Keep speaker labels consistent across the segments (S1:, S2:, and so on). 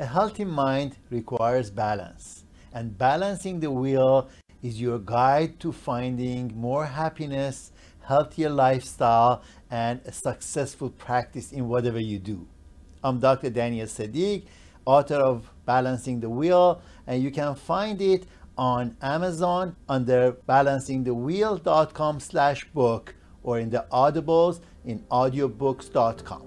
S1: A healthy mind requires balance, and balancing the wheel is your guide to finding more happiness, healthier lifestyle, and a successful practice in whatever you do. I'm Dr. Daniel Sadigh, author of Balancing the Wheel, and you can find it on Amazon under balancingthewheel.com/book or in the Audibles in audiobooks.com.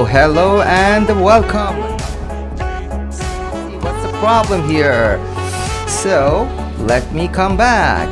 S2: Hello, and welcome. What's the problem here? So, let me come back.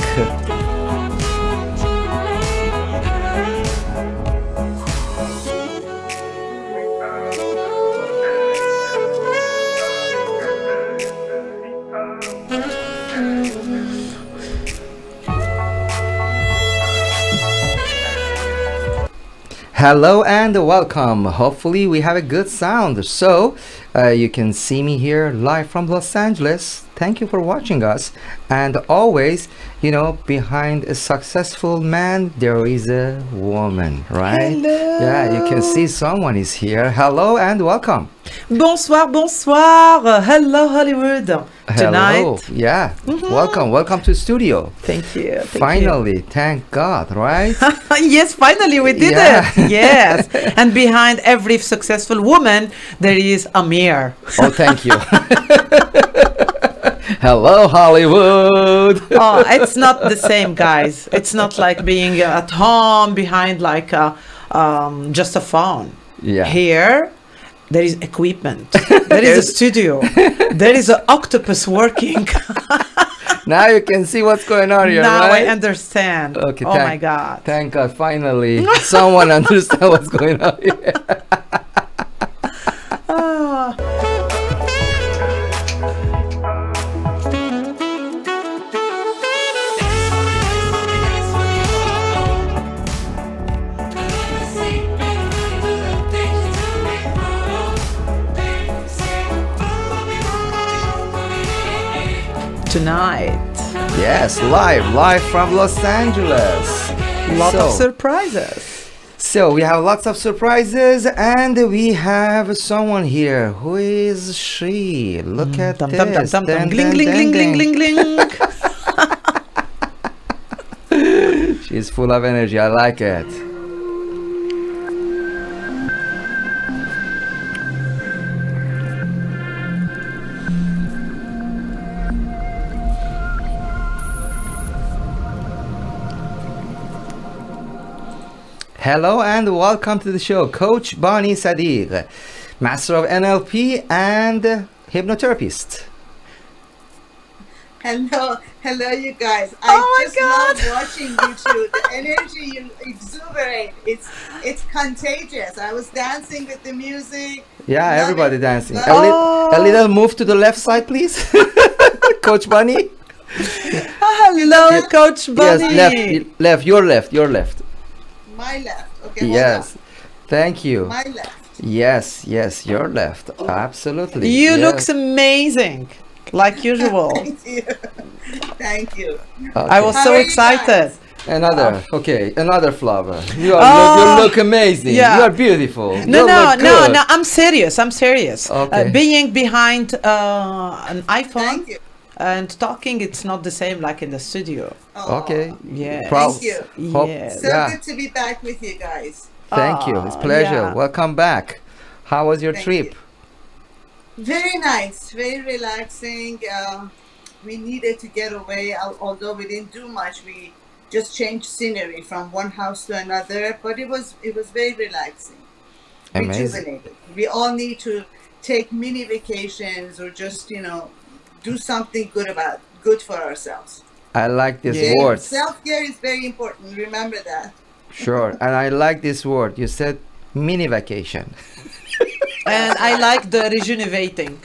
S2: Hello and welcome. Hopefully we have a good sound, so you can see me here live from Los Angeles. Thank you for watching us. And always, you know, behind a successful man there is a woman, right?
S3: Hello.
S2: Yeah, you can see someone is here. Hello and welcome.
S3: Bonsoir, bonsoir. Hello, Hollywood. Tonight.
S2: Hello. Yeah. Welcome to the studio.
S3: Thank you.
S2: Finally, thank God, right?
S3: Yes, finally we did it. Yes. And behind every successful woman, there is Amir.
S2: Oh, thank you. Hello, Hollywood.
S3: Oh, it's not the same, guys. It's not like being at home behind like just a phone.
S2: Yeah.
S3: Here, there is equipment. There is a studio. There is an octopus working.
S2: Now you can see what's going on here,
S3: now
S2: right?
S3: I understand.
S2: Okay,
S3: oh my God.
S2: Thank God, finally someone understands what's going on here.
S3: Tonight.
S2: Yes, live from Los Angeles.
S3: Lot of surprises.
S2: So we have lots of surprises, and we have someone here. Who is she? Look at
S3: dum,
S2: this.
S3: dum, dum, dum,
S2: Dun,
S3: gling,
S2: dun,
S3: gling,
S2: dun,
S3: gling, gling, gling, gling.
S2: She's full of energy. I like it. Hello and welcome to the show, Coach Bonnie Sadigh, Master of NLP and hypnotherapist.
S4: Hello, you guys.
S3: Oh my God.
S4: Love watching you two. The energy you exuberate, it's contagious. I was dancing with the music.
S2: Yeah,
S4: Love
S2: everybody
S4: it.
S2: dancing.
S4: Love
S2: A little move to the left side, please. Coach Bonnie.
S3: Hello, Coach Bonnie.
S2: Yes, left, your left.
S4: My left. Okay.
S2: Yes. Thank you.
S4: My left.
S2: Yes, your left. Absolutely.
S3: You
S2: yes.
S3: look amazing, like usual.
S4: Thank you. Thank you.
S2: Okay.
S3: I was
S4: How
S3: so
S4: are you
S3: excited.
S4: guys?
S2: Another, okay, another flower.
S3: Oh,
S2: You look amazing.
S3: yeah.
S2: You are beautiful.
S3: No,
S2: You
S3: no,
S2: look
S3: no,
S2: good.
S3: no. I'm serious. I'm serious.
S2: Okay.
S3: Being behind an iPhone
S4: Thank you.
S3: and talking, it's not the same like in the studio.
S4: Oh,
S2: Okay.
S3: Yes.
S4: Thank you.
S2: Hope.
S3: Yes.
S4: So
S2: Yeah.
S4: good to be back with you guys.
S2: Thank you. It's pleasure.
S3: Yeah.
S2: Welcome back. How was your
S4: Thank
S2: trip?
S4: you. Very nice, very relaxing. We needed to get away, although we didn't do much. We just changed scenery from one house to another, but it was very relaxing,
S2: Amazing.
S4: rejuvenated. We all need to take mini vacations or just do something good for ourselves.
S2: I like this
S3: Yeah.
S2: word.
S4: Self-care is very important. Remember that.
S2: Sure. And I like this word. You said mini vacation.
S3: And I like the rejuvenating.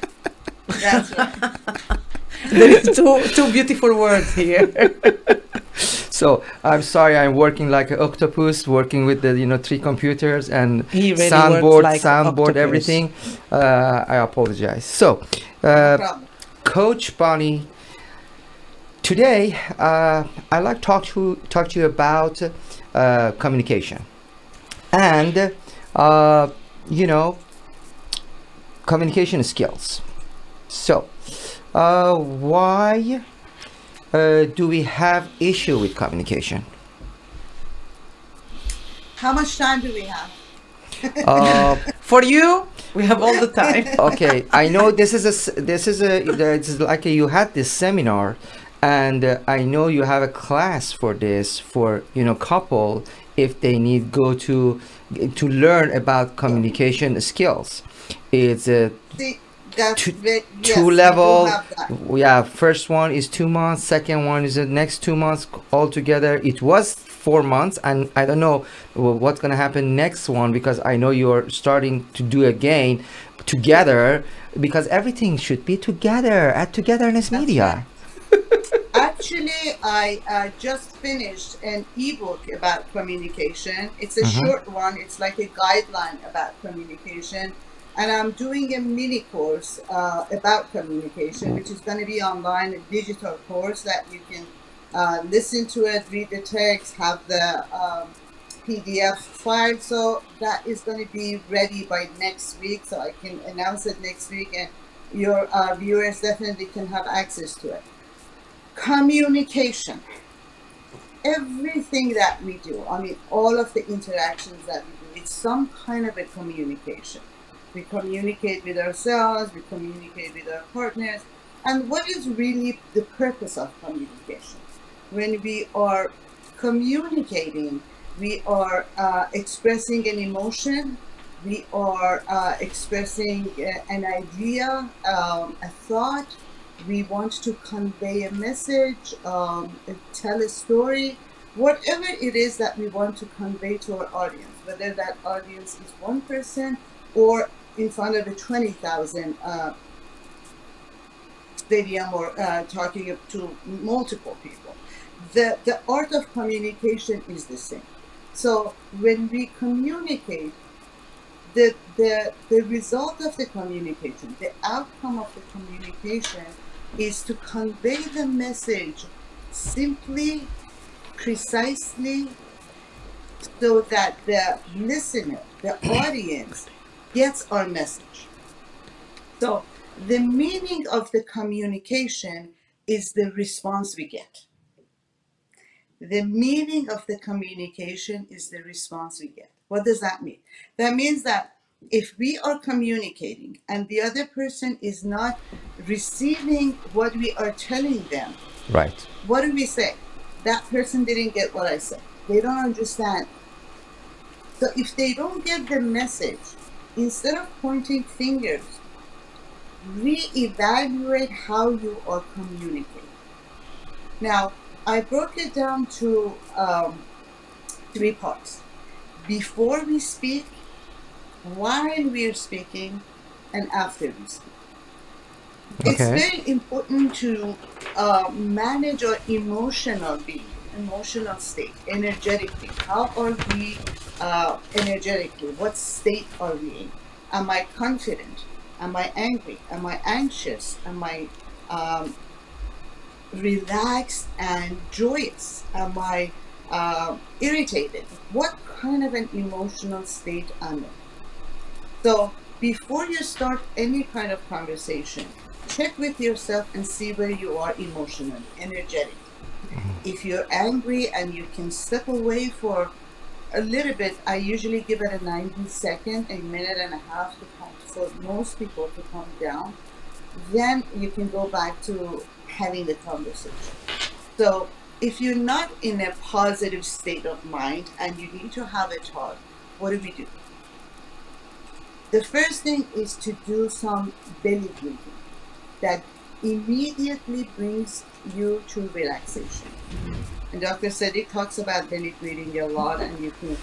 S4: That's right.
S3: There is two beautiful words here.
S2: So I'm sorry, I'm working like an octopus, working with the 3 computers and
S3: He really
S2: soundboard,
S3: worked like octopus.
S2: everything. I apologize. So,
S4: No problem.
S2: Coach Bonnie, today I'd like to talk to you about communication and communication skills. So, why do we have issue with communication?
S4: How much time do we have?
S3: For you, we have all the time.
S2: Okay, I know it's like you had this seminar, and I know you have a class for this for couple if they need go to learn about communication skills. It's a
S4: See, that's
S2: two,
S4: yes,
S2: two
S4: we do
S2: level.
S4: have that.
S2: Yeah, first one is 2 months, second one is the next 2 months altogether. It was 4 months, and I don't know what's gonna happen next one, because I know you're starting to do again together, because everything should be together at Togetherness
S4: That's
S2: Media.
S4: Actually, I just finished an ebook about communication. It's a short one. It's like a guideline about communication. And I'm doing a mini course about communication, which is going to be online, a digital course that you can listen to it, read the text, have the PDF file. So that is going to be ready by next week. So I can announce it next week, and your viewers definitely can have access to it. Communication. Everything that we do, I mean, all of the interactions that we do, it's some kind of a communication. We communicate with ourselves, we communicate with our partners. And what is really the purpose of communication? When we are communicating, we are expressing an emotion, we are expressing an idea, a thought. We want to convey a message, tell a story, whatever it is that we want to convey to our audience, whether that audience is one person or in front of a 20,000 stadium, or talking to multiple people. The art of communication is the same. So when we communicate, the result of the communication, the outcome of the communication is to convey the message simply, precisely, so that the listener, the audience, gets our message. So the meaning of the communication is the response we get. The meaning of the communication is the response we get. What does that mean? That means that if we are communicating and the other person is not receiving what we are telling them,
S2: Right.
S4: what do we say? That person didn't get what I said. They don't understand. So if they don't get the message, instead of pointing fingers, reevaluate how you are communicating. Now, I broke it down to 3 parts. Before we speak, while we're speaking, and after we speak. It's
S2: Okay.
S4: very important to manage our emotional being, emotional state, energetically. How are we energetically? What state are we in? Am I confident? Am I angry? Am I anxious? Am I relaxed and joyous? Am I irritated. What kind of an emotional state I'm in? So before you start any kind of conversation, check with yourself and see where you are emotionally, energetic. If you're angry and you can step away for a little bit, I usually give it a 90-second, a minute and a half to come, for most people to calm down. Then you can go back to having the conversation. So if you're not in a positive state of mind and you need to have a talk, what do? The first thing is to do some belly breathing that immediately brings you to relaxation. And Dr. Sadigh talks about belly breathing a lot, and you can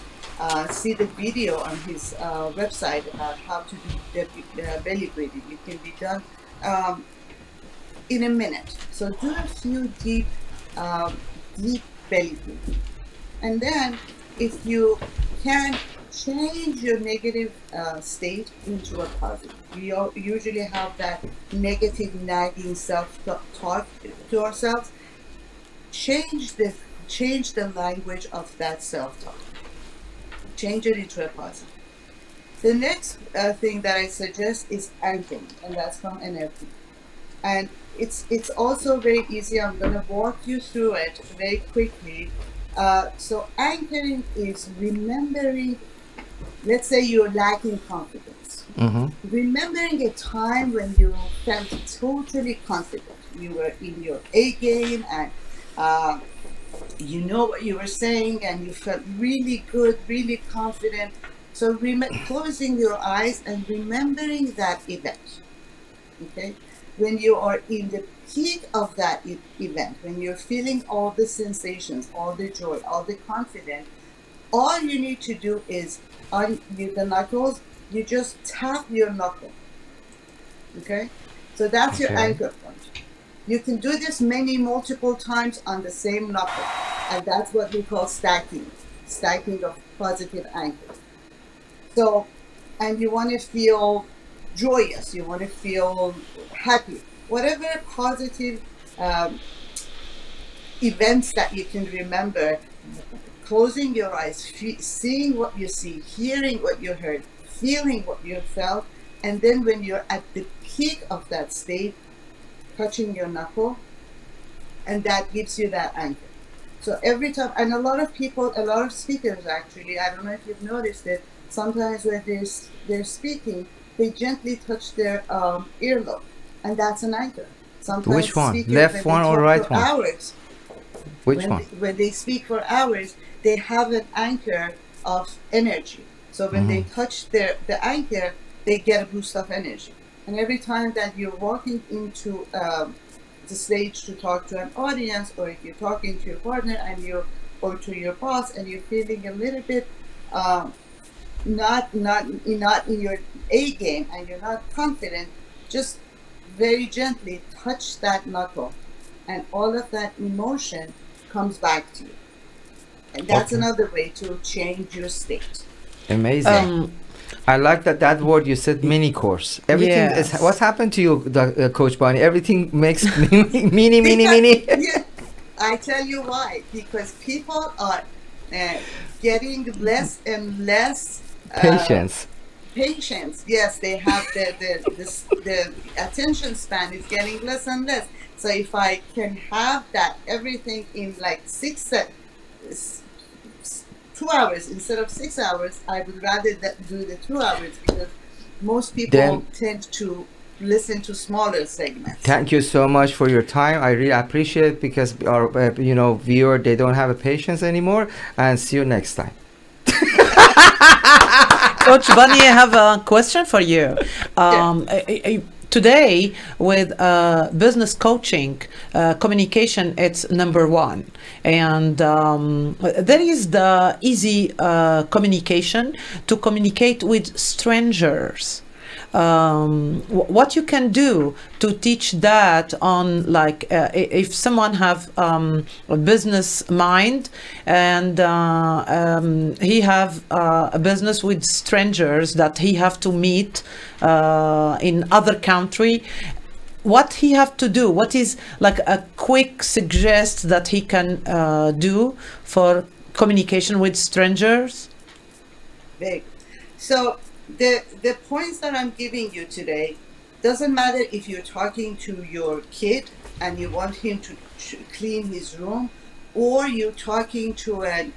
S4: see the video on his website about how to do the belly breathing. It can be done in a minute. So do a few deep belly breathing. And then if you can change your negative state into a positive. We usually have that negative, nagging self-talk to ourselves. Change the language of that self-talk. Change it into a positive. The next thing that I suggest is anchoring, and that's from NLP. And it's also very easy. I'm going to walk you through it very quickly. So anchoring is remembering. Let's say you're lacking confidence. Remembering a time when you felt totally confident. You were in your A game and you know what you were saying and you felt really good, really confident. So closing your eyes and remembering that event. Okay? When you are in the peak of that event, when you're feeling all the sensations, all the joy, all the confidence, all you need to do is on the knuckles, you just tap your knuckle. Okay? So that's your anchor point. You can do this multiple times on the same knuckle. And that's what we call stacking of positive anchors. So, and you want to feel joyous, you want to feel happy. Whatever positive events that you can remember, closing your eyes, seeing what you see, hearing what you heard, feeling what you felt, and then when you're at the peak of that state, touching your knuckle, and that gives you that anchor. So every time, and a lot of speakers actually, I don't know if you've noticed it, sometimes when they're speaking, they gently touch their earlobe, and that's an anchor. Sometimes
S2: which one? Left one or right one?
S4: Hours,
S2: which one?
S4: When they speak for hours, they have an anchor of energy. So when they touch the anchor, they get a boost of energy. And every time that you're walking into the stage to talk to an audience, or if you're talking to your partner and or to your boss, and you're feeling a little bit not in your A game and you're not confident, just very gently touch that knuckle, and all of that emotion comes back to you. And that's another way to change your state.
S2: Amazing. I like that word you said, mini course. Everything is, what's happened to you, Coach Bonnie? Everything makes mini.
S4: Yeah, I tell you why. Because people are getting less and less
S2: patience.
S4: Yes, they have the attention span is getting less and less. So if I can have that everything in like 2 hours instead of 6 hours, I would rather do the 2 hours, because most people tend to listen to smaller segments.
S2: Thank you so much for your time. I really appreciate it, because our viewer, they don't have a patience anymore. And see you next time.
S3: Coach Bonnie, I have a question for you. Today, with business coaching, communication, it's number one. And there is the easy communication to communicate with strangers. What you can do to teach that on, like, if someone have a business mind and he have a business with strangers that he have to meet in other country, what he have to do, what is like a quick suggest that he can do for communication with strangers?
S4: Very good. So the points that I'm giving you today, doesn't matter if you're talking to your kid and you want him to clean his room, or you're talking to an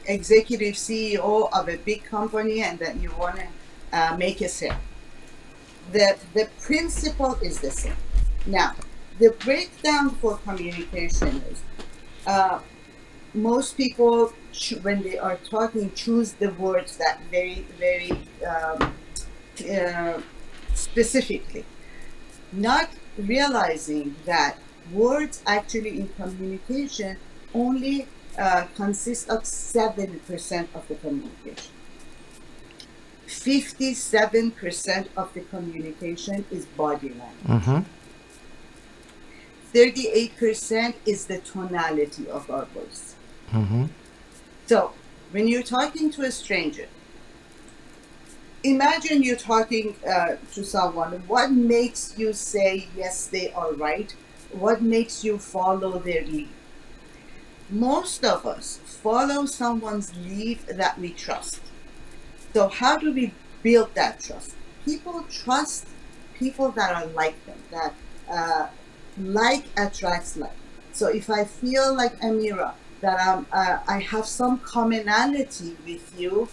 S4: executive CEO of a big company and then you want to make a sale. The principle is the same. Now, the breakdown for communication is most people, when they are talking, choose the words that very, very specifically, not realizing that words actually in communication only consist of 7% of the communication. 57% of the communication is body language. 38% is the tonality of our voice. So when you're talking to a stranger, imagine you're talking to someone. What makes you say, yes, they are right? What makes you follow their lead? Most of us follow someone's lead that we trust. So how do we build that trust? People trust people that are like them, that like attracts like. So if I feel like Amira, that I have some commonality with you,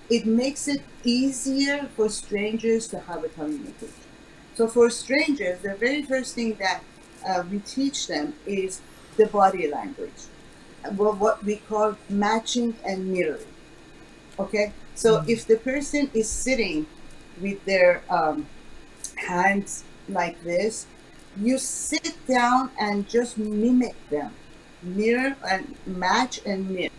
S4: it makes it easier for strangers to have a communication. So for strangers, the very first thing that we teach them is the body language, what we call matching and mirroring. Okay, so if the person is sitting with their hands like this, you sit down and just mimic them, mirror and match and mirror.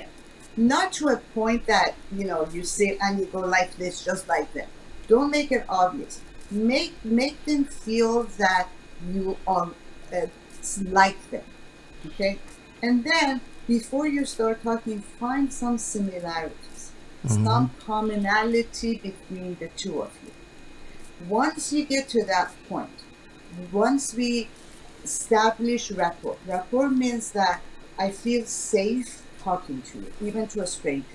S4: Not to a point that, you know, you sit and you go like this, just like them. Don't make it obvious. Make them feel that you are like them, okay? And then, before you start talking, find some similarities, some commonality between the two of you. Once you get to that point, once we establish rapport, rapport means that I feel safe talking to you, even to a stranger.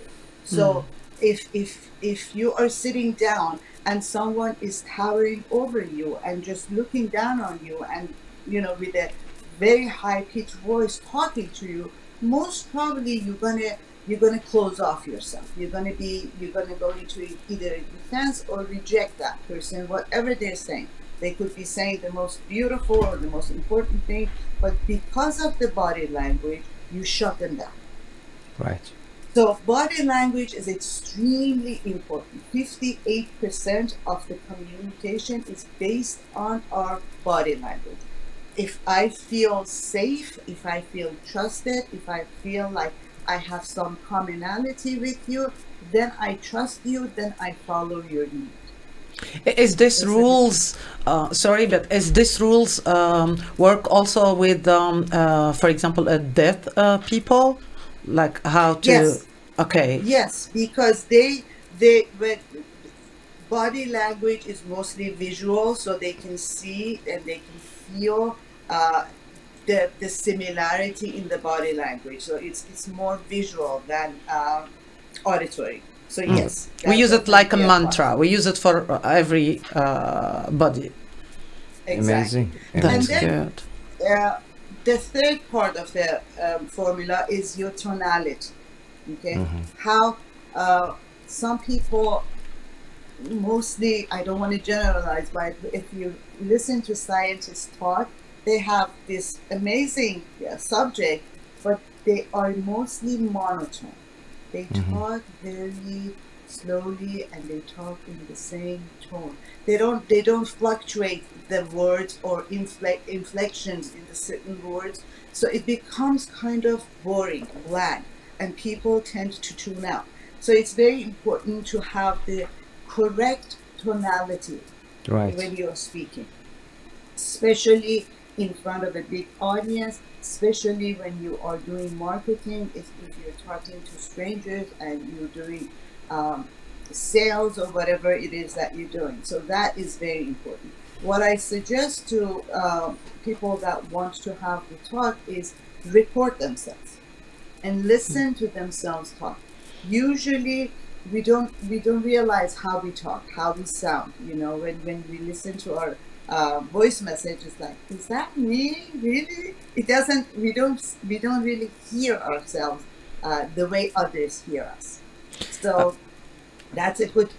S4: So if you are sitting down and someone is towering over you and just looking down on you and, you know, with a very high-pitched voice talking to you, most probably you're gonna close off yourself. You're gonna go into either a defense or reject that person, whatever they're saying. They could be saying the most beautiful or the most important thing, but because of the body language, you shut them down.
S2: Right.
S4: So body language is extremely important. 58% of the communication is based on our body language. If I feel safe, if I feel trusted, if I feel like I have some commonality with you, then I trust you, then I follow your lead.
S3: Is this rules, sorry, but is this rules work also with, for example, deaf people? Like how to,
S4: yes.
S3: Okay.
S4: Yes, because when body language is mostly visual, so they can see and they can feel the similarity in the body language. So it's more visual than auditory. So yes,
S3: we use it like a mantra. We use it for every body.
S4: Exactly.
S2: Amazing.
S3: That's
S4: And then,
S3: good.
S4: the third part of the formula is your tonality. Okay, how some people, mostly, I don't want to generalize, but if you listen to scientists talk, they have this amazing subject, but they are mostly monotone. They talk very slowly and they talk in the same tone. They don't fluctuate the words or inflections in the certain words. So it becomes kind of boring, bland, and people tend to tune out. So it's very important to have the correct tonality when you're speaking, especially in front of a big audience, especially when you are doing marketing, if you're talking to strangers and you're doing sales or whatever it is that you're doing. So that is very important. What I suggest to people that want to have the talk is record themselves and listen to themselves talk. Usually we don't realize how we talk, how we sound. You know, when we listen to our voice message, it's like, is that me really? It doesn't. We don't really hear ourselves the way others hear us. So that's a good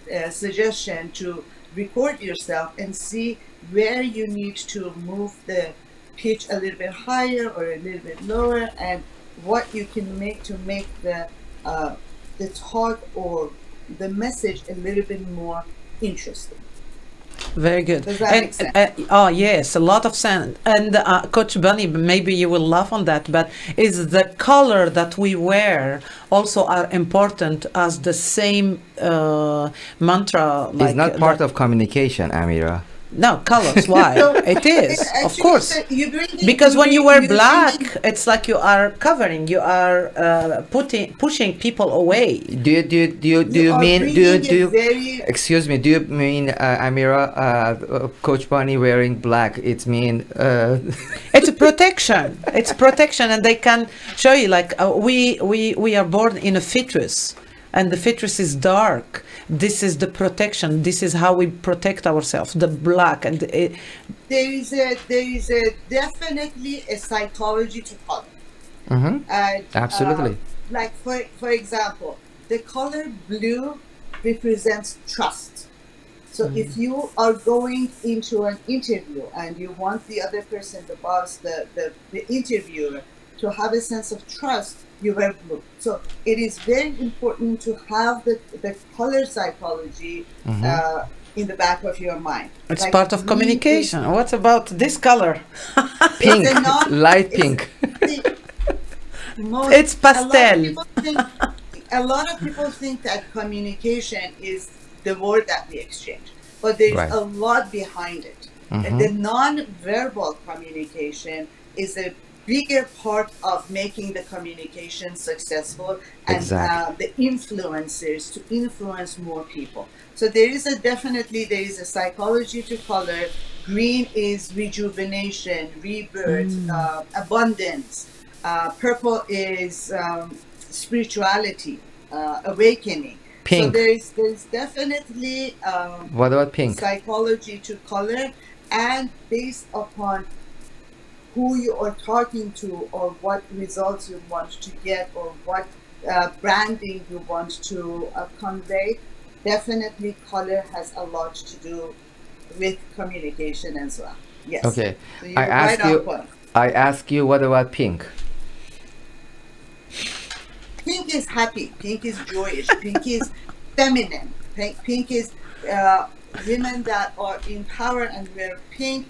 S4: suggestion, to record yourself and see where you need to move the pitch a little bit higher or a little bit lower, and what you can make to make the talk or the message a little bit more interesting.
S3: Very good.
S4: Does that make sense?
S3: Oh yes, a lot of sense. And Coach Bonnie, maybe you will laugh on that, but is the color that we wear also are important as the same mantra?
S2: It's not part of communication, Amira.
S3: No, colors. Why? It is, of
S4: Actually,
S3: course.
S4: so
S3: Because when you wear black, it's like you are covering, you are pushing people away.
S2: Do you mean excuse me, do you mean Amira, Coach Bonnie wearing black, it mean
S3: It's a protection. It's protection, and they can show you, like, we are born in a fetus, and the fetus is dark. This is the protection. This is how we protect ourselves. The black, and
S4: there is a definitely a psychology to color.
S2: Absolutely.
S4: Like for example, the color blue represents trust. So if you are going into an interview and you want the other person, the boss, the interviewer, to have a sense of trust, you wear blue. So it is very important to have the color psychology in the back of your mind.
S3: it's
S4: Like
S3: part of
S4: green
S3: communication.
S4: is-
S3: What about this color?
S2: Pink,
S4: It's a non-
S2: light
S4: it's-
S2: pink.
S3: It's pastel.
S4: A lot of people think that communication is the word that we exchange, but there's
S2: Right.
S4: a lot behind it. And the non-verbal communication is a bigger part of making the communication successful, and
S2: Exactly.
S4: the influencers to influence more people. So there is a psychology to color. Green is rejuvenation, rebirth, abundance. Purple is spirituality, awakening.
S2: Pink.
S4: So there's definitely
S2: What about pink?
S4: psychology to color, and based upon who you are talking to, or what results you want to get, or what branding you want to convey. Definitely color has a lot to do with communication as well. Yes.
S2: Okay.
S4: So you're right on point.
S2: I ask you, what about pink?
S4: Pink is happy. Pink is joyous. Pink is feminine. Pink is women that are in power and wear pink.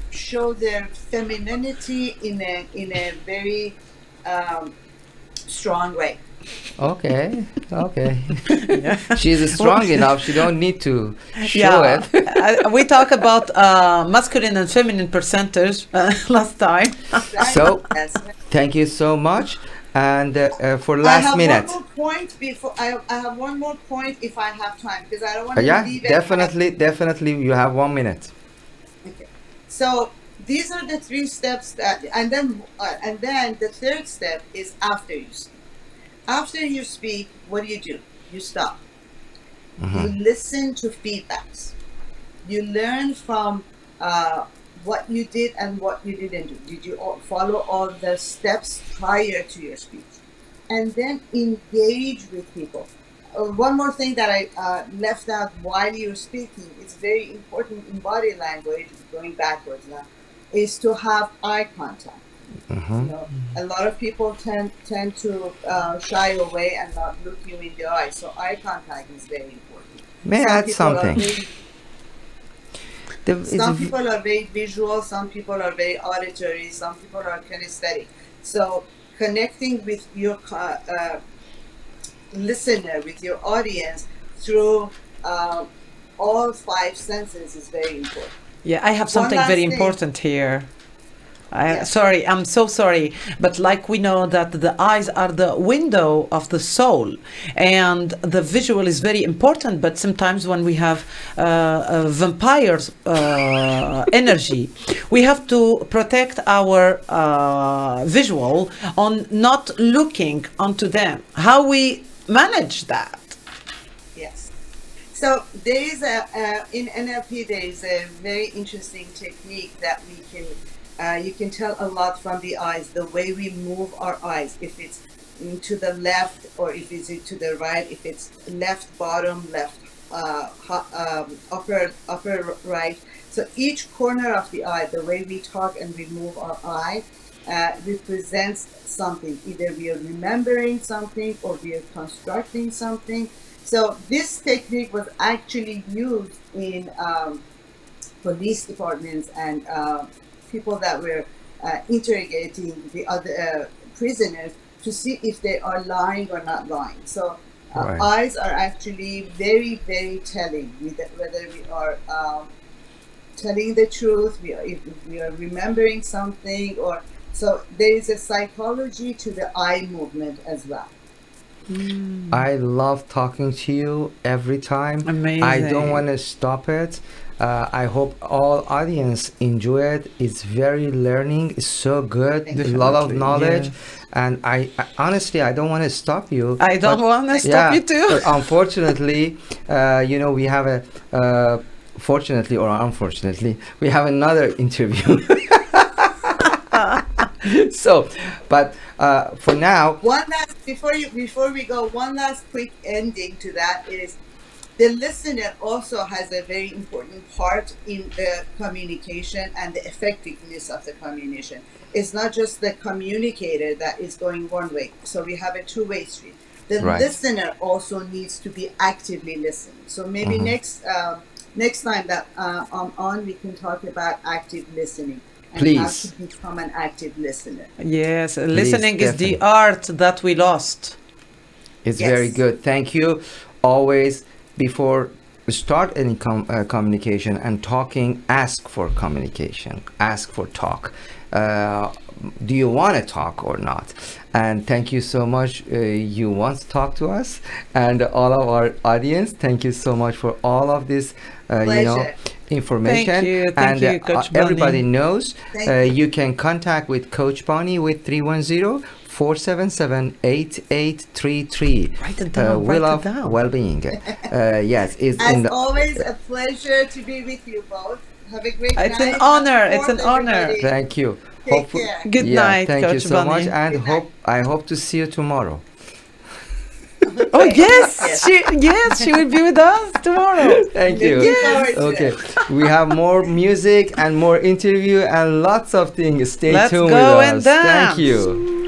S4: Show their femininity in a very strong way.
S2: Okay. She's strong enough. She don't need to show it.
S3: We talk about masculine and feminine percentage last time.
S2: So,
S4: That's right.
S2: thank you so much. And for
S4: I
S2: last
S4: have
S2: minute.
S4: one more point before I have one more point if I have time, because I don't want to
S2: Yeah,
S4: leave it.
S2: definitely. You have 1 minute.
S4: Okay. So these are the 3 steps that, and then the third step is after you speak. After you speak, what do? You stop. You listen to feedbacks. You learn from what you did and what you didn't do. Did you follow all the steps prior to your speech? And then engage with people. One more thing that I left out while you're speaking, it's very important in body language, going backwards now, is to have eye contact. You know, a lot of people tend to shy away and not look you in the eye. So eye contact is very important.
S2: May I add something?
S4: Some people are very visual, some people are very auditory, some people are kinesthetic. So connecting with your listener, with your audience through all 5 senses is very important.
S3: Yeah, I have something
S4: last
S3: very
S4: thing.
S3: important here.
S4: Yes.
S3: Sorry, I'm so sorry, but like we know that the eyes are the window of the soul, and the visual is very important. But sometimes when we have vampires energy, we have to protect our visual on not looking onto them. How we manage that?
S4: Yes. So there is in NLP there is a very interesting technique that we can you can tell a lot from the eyes, the way we move our eyes, if it's to the left or if it's to the right, if it's left bottom, left upper right. So each corner of the eye, the way we talk and we move our eye represents something. Either we are remembering something or we are constructing something. So this technique was actually used in police departments and people that were interrogating the other prisoners to see if they are lying or not lying. So
S2: Right.
S4: eyes are actually very, very telling, whether we are telling the truth, if we are remembering something, or so there is a psychology to the eye movement as well.
S2: I love talking to you every time.
S3: Amazing.
S2: I don't want to stop it. I hope all audience enjoy it. It's very learning. It's so good. A lot of
S3: Definitely,
S2: knowledge.
S3: yeah.
S2: And I honestly, I don't want to stop you.
S3: I don't
S2: but-
S3: want to stop you too.
S2: but unfortunately, we have a, fortunately or unfortunately, we have another interview. So, but for now,
S4: One last before we go, one last quick ending to that is the listener also has a very important part in the communication and the effectiveness of the communication. It's not just the communicator that is going one way. So we have a two-way street. The
S2: Right.
S4: listener also needs to be actively listening. So maybe next time that I'm on, we can talk about active listening and how
S2: Please.
S4: to become an active listener.
S3: Yes, listening is the
S2: definitely.
S3: art that we lost.
S2: it's
S4: Yes.
S2: very good. Thank you. Always, before we start any communication and talking, ask for communication, ask for talk. Do you want to talk or not? And thank you so much. You want to talk to us, and all of our audience. Thank you so much for all of this,
S4: Pleasure.
S2: information.
S3: Thank
S2: and
S3: you, Coach
S2: everybody
S3: Bonnie.
S2: knows
S4: Thank
S2: you can contact with Coach Bonnie with 310-477-8833.
S3: Write it down,
S2: We
S3: write it
S2: love
S3: down.
S2: well-being. Yes, it's
S4: As
S2: in the
S4: always, a pleasure to be with you both. Have a great
S3: It's
S4: night.
S3: an honor,
S4: Have
S3: it's an
S4: fun,
S3: honor.
S4: everybody.
S2: Thank you.
S4: Take care.
S3: Good night,
S2: thank you
S3: Coach
S2: so much,
S3: Bonnie.
S2: and
S4: Good night.
S2: I hope to see you tomorrow.
S3: Oh yes, she will be with us tomorrow.
S2: Thank you.
S4: Looking forward to
S2: Okay,
S4: it.
S2: we have more music and more interview and lots of things. Stay
S3: Let's
S2: tuned
S3: go
S2: with
S3: and
S2: us. Thank
S3: dance.
S2: you.